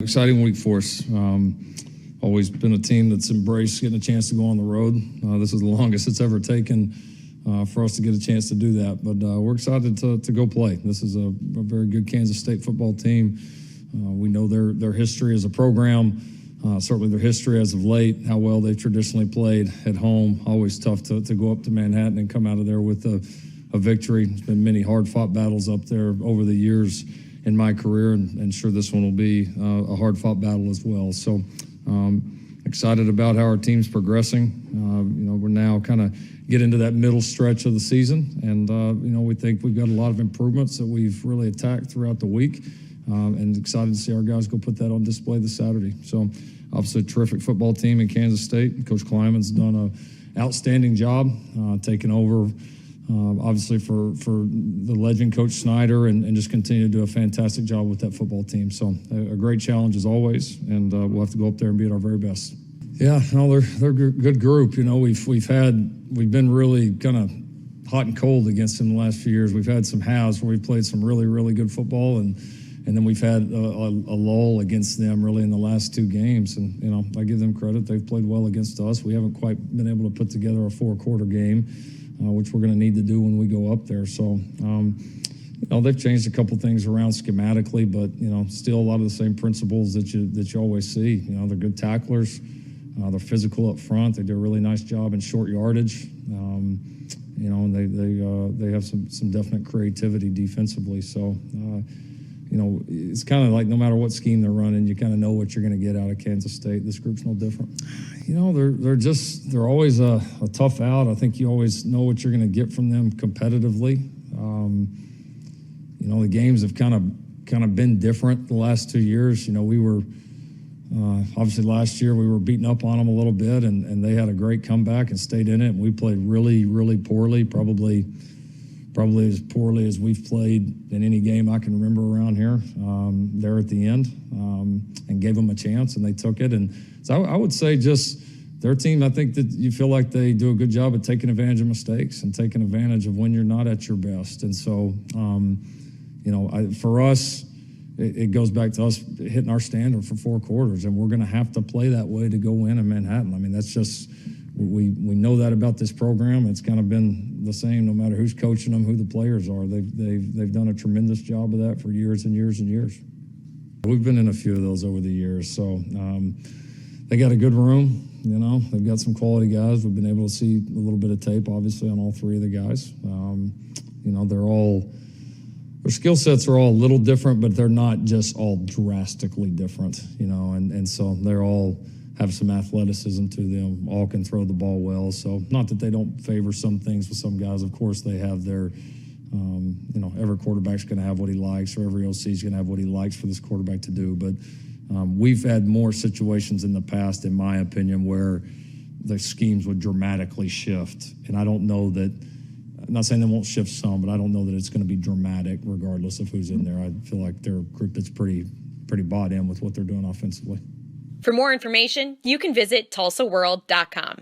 Exciting week for us. Always been a team that's embraced getting a chance to go on the road. This is the longest it's ever taken for us to get a chance to do that. But we're excited to go play. This is a very good Kansas State football team. We know their history as a program, certainly their history as of late, how well they've traditionally played at home. Always tough to go up to Manhattan and come out of there with a victory. There's been many hard-fought battles up there over the years in my career, and sure this one will be a hard-fought battle as well. So excited about how our team's progressing. We're now kind of get into that middle stretch of the season, and we think we've got a lot of improvements that we've really attacked throughout the week, and excited to see our guys go put that on display this Saturday. So obviously a terrific football team in Kansas State. Coach Kleiman's done an outstanding job taking over, obviously for the legend Coach Snyder, and just continue to do a fantastic job with that football team. So a great challenge as always, and we'll have to go up there and be at our very best. Yeah, no, they're a good group. We've been really kind of hot and cold against them the last few years. We've had some halves where we've played some really, really good football, and then we've had a lull against them really in the last two games. And I give them credit; they've played well against us. We haven't quite been able to put together a four-quarter game, which we're going to need to do when we go up there. So, they've changed a couple things around schematically, but still a lot of the same principles that you always see. They're good tacklers. They're physical up front. They do a really nice job in short yardage. And they have some definite creativity defensively. So, it's kind of like no matter what scheme they're running, you kind of know what you're going to get out of Kansas State. This group's no different. They're always a tough out. I think you always know what you're going to get from them competitively. The games have kind of been different the last 2 years. We were obviously last year we were beating up on them a little bit, and they had a great comeback and stayed in it. And we played really, really poorly, probably as poorly as we've played in any game I can remember around here. There at the end, and gave them a chance, and they took it. And so I would say just their team, I think that you feel like they do a good job of taking advantage of mistakes and taking advantage of when you're not at your best. And so, for us, it goes back to us hitting our standard for four quarters, and we're going to have to play that way to go win in Manhattan. I mean, that's just we know that about this program. It's kind of been the same no matter who's coaching them, who the players are. They've done a tremendous job of that for years and years and years. We've been in a few of those over the years, so they got a good room. They've got some quality guys. We've been able to see a little bit of tape, obviously, on all three of the guys. Their skill sets are all a little different, but they're not just all drastically different, and so they're all have some athleticism to them, all can throw the ball well. So not that they don't favor some things with some guys. Of course, they have their, every quarterback's going to have what he likes, or every OC is going to have what he likes for this quarterback to do. But we've had more situations in the past, in my opinion, where the schemes would dramatically shift. And I don't know that, I'm not saying they won't shift some, but I don't know that it's going to be dramatic regardless of who's in there. I feel like they're a group that's pretty bought in with what they're doing offensively. For more information, you can visit TulsaWorld.com.